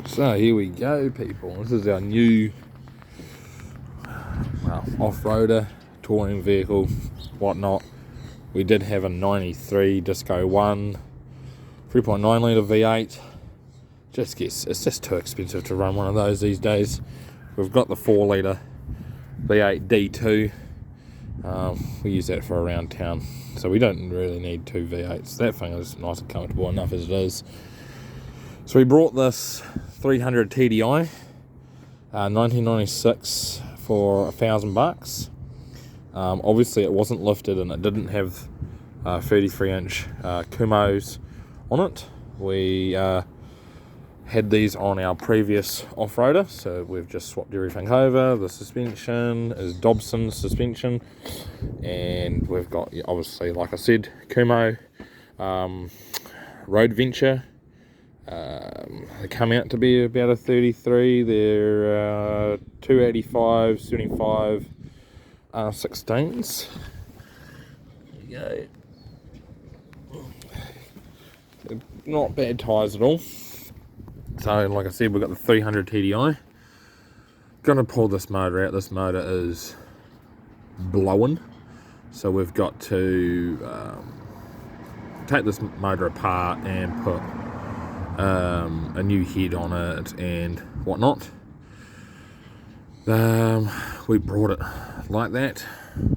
So here we go, people. This is our new off-roader, touring vehicle, whatnot. We did have a 93 Disco 1, 3.9 litre V8. It's just too expensive to run one of those these days. We've got the 4 litre V8 D2. We use that for around town, so we don't really need 2 V8s. That thing is nice and comfortable enough as it is. So we brought this 300 TDI, 1996 for $1,000. Obviously it wasn't lifted and it didn't have 33-inch Kumos on it. We had these on our previous off-roader, so we've just swapped everything over. The suspension is Dobson suspension, and we've got, obviously, like I said, Kumo Road Venture. They come out to be about a 33. They're 285, 75 R16s. There you go. Not bad tyres at all. So, like I said, we've got the 300 TDI. Gonna pull this motor out. This motor is blowing, so we've got to take this motor apart and put a new head on it and whatnot. We brought it like that,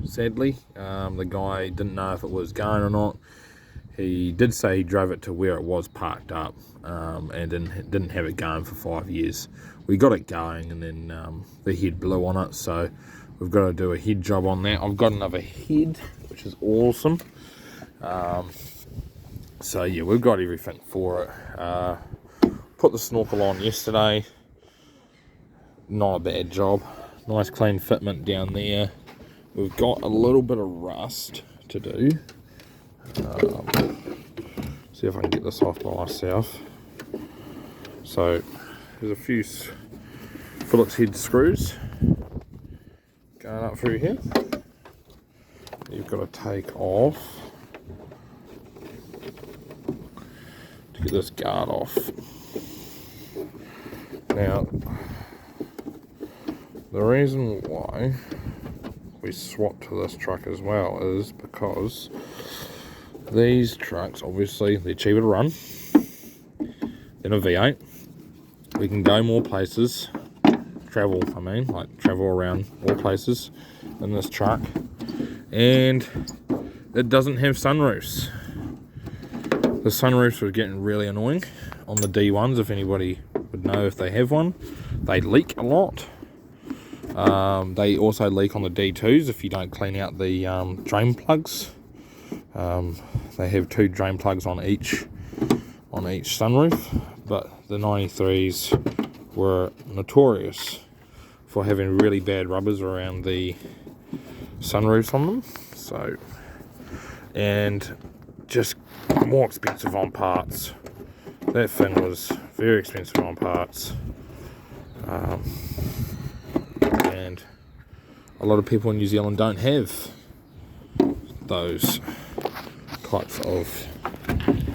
sadly. The guy didn't know if it was going or not. He did say he drove it to where it was parked up, and didn't have it going for 5 years. We got it going, and then the head blew on it, so we've got to do a head job on that. I've got another head, which is awesome. So yeah, we've got everything for it. Put the snorkel on yesterday. Not a bad job. Nice clean fitment down there. We've got a little bit of rust to do. See if I can get this off by myself. So there's a few Phillips head screws going up through here. You've got to take off to get this guard off. Now, the reason why we swapped to this truck as well is because these trucks, obviously, they're cheaper to run than a V8. We can go more places, travel around more places in this truck, and it doesn't have sunroofs. The sunroofs were getting really annoying on the D1s, if anybody would know if they have one. They leak a lot. They also leak on the D2s if you don't clean out the drain plugs. They have 2 drain plugs on each sunroof, but the 93s were notorious for having really bad rubbers around the sunroofs on them. So, and just more expensive on parts. That thing was very expensive on parts, and a lot of people in New Zealand don't have those types of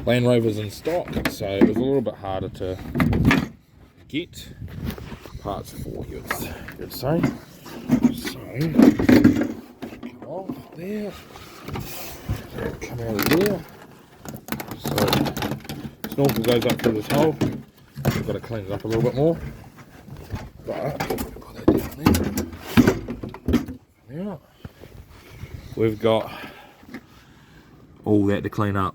Land Rovers in stock, so it was a little bit harder to get parts for, you'd say. So, come off there, come out of there. So, snorkel goes up through this hole. We've got to clean it up a little bit more, but put that down there. Now, we've got all that to clean up.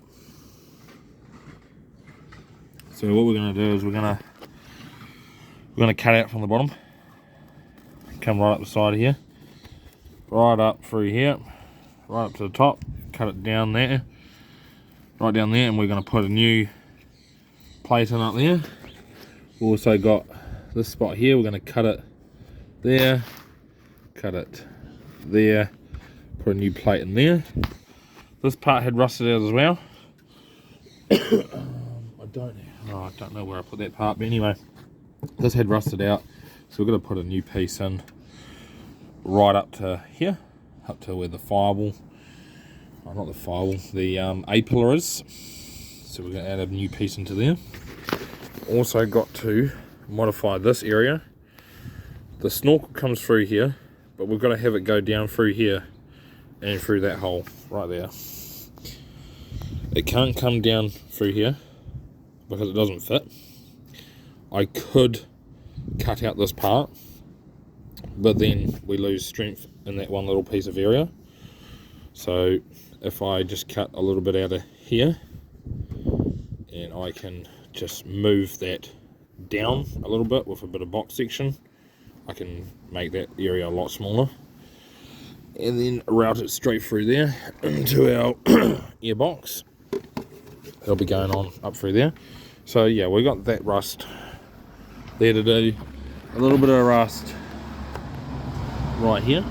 So what we're going to do is we're going to cut out from the bottom, come right up the side here, right up through here, right up to the top, cut it down there, right down there, and we're going to put a new plate in up there. We've also got this spot here, we're going to cut it there, cut it there, put a new plate in there. This part had rusted out as well. I don't know where I put that part, but anyway, this had rusted out, so we're going to put a new piece in right up to here, up to where the firewall, not the firewall, the A-pillar is. So we're going to add a new piece into there. Also got to modify this area. The snorkel comes through here, but we've got to have it go down through here and through that hole right there. It can't come down through here because it doesn't fit. I could cut out this part, but then we lose strength in that one little piece of area. So if I just cut a little bit out of here, and I can just move that down a little bit with a bit of box section, I can make that area a lot smaller, and then route it straight through there into our ear box. It'll be going on up through there. So yeah, we got that rust there to do. A little bit of rust right here.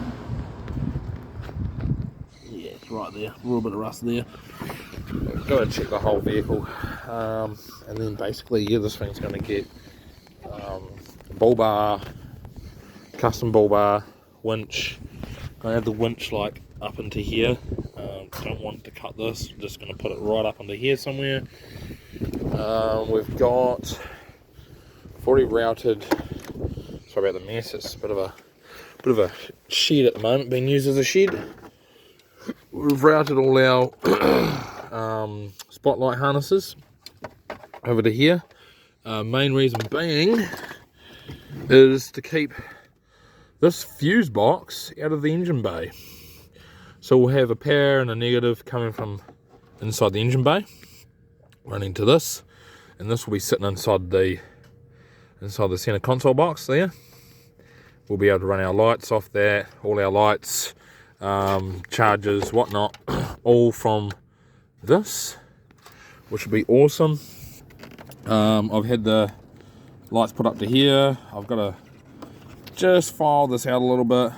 Yeah, it's right there. A little bit of rust there. Got to check the whole vehicle, and then basically, yeah, this thing's going to get bull bar, custom bull bar, winch. I have the winch like up into here. Don't want to cut this. I'm just going to put it right up into here somewhere. We've got already routed. Sorry about the mess. It's a bit of a shed at the moment, being used as a shed. We've routed all our spotlight harnesses over to here. Main reason being is to keep this fuse box out of the engine bay. So we'll have a power and a negative coming from inside the engine bay, running to this, and this will be sitting inside the center console box there. We'll be able to run our lights off that, all our lights, chargers, whatnot, all from this, which will be awesome. I've had the lights put up to here. I've got to just file this out a little bit,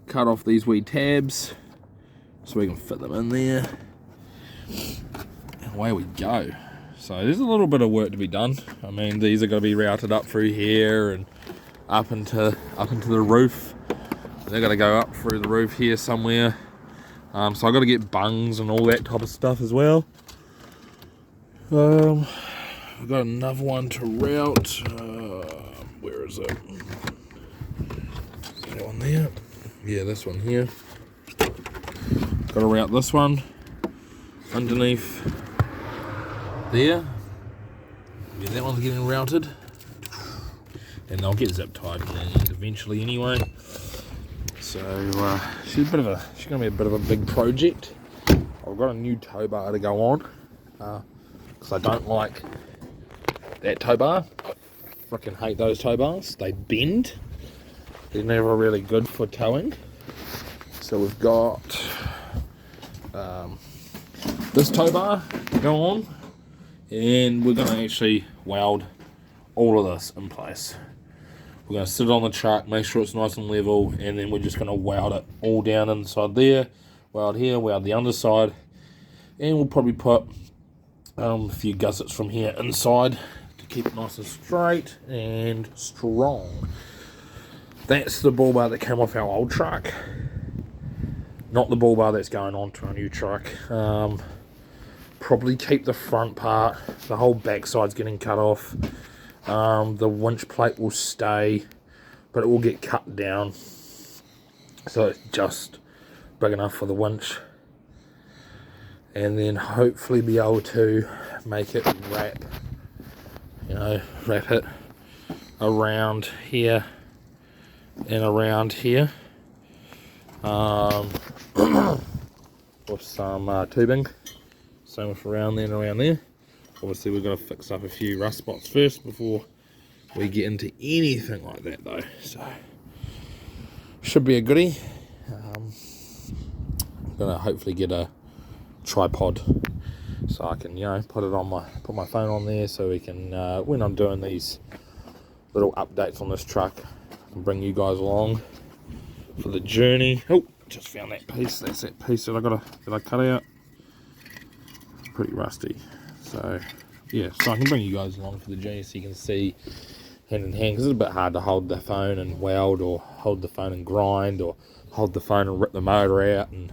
cut off these wee tabs so we can fit them in there, and away we go. So there's a little bit of work to be done. I mean, these are going to be routed up through here and up into the roof. They're going to go up through the roof here somewhere. So I've got to get bungs and all that type of stuff as well. I've got another one to route. Where is it? That one there. Yeah, this one here. Got to route this one underneath there. Yeah, that one's getting routed. And they'll get zip tied in the end eventually anyway. So she's going to be a bit of a big project. I've got a new tow bar to go on, because I don't like that tow bar. I freaking hate those tow bars. They bend. They're never really good for towing. So we've got this tow bar to go on, and we're going to actually weld all of this in place. We're going to sit it on the truck, make sure it's nice and level, and then we're just going to weld it all down inside there, weld here, weld the underside, and we'll probably put a few gussets from here inside to keep it nice and straight and strong. That's the bull bar that came off our old truck, not the bull bar that's going on to our new truck. Probably keep the front part, the whole backside's getting cut off. The winch plate will stay, but it will get cut down, so it's just big enough for the winch, and then hopefully be able to make it wrap it around here and around here, with some tubing, same with around there and around there. Obviously we've got to fix up a few rust spots first before we get into anything like that though, so should be a goodie. I'm gonna hopefully get a tripod so I can put my phone on there, so we can when I'm doing these little updates on this truck, I can bring you guys along for the journey. Oh, just found that piece. That's that piece that I cut out. Pretty rusty. So yeah, so I can bring you guys along for the journey so you can see hand in hand, because it's a bit hard to hold the phone and weld, or hold the phone and grind, or hold the phone and rip the motor out, and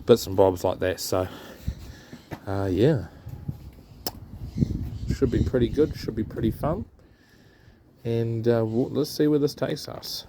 bits and bobs like that. So yeah, should be pretty good, should be pretty fun. and let's see where this takes us.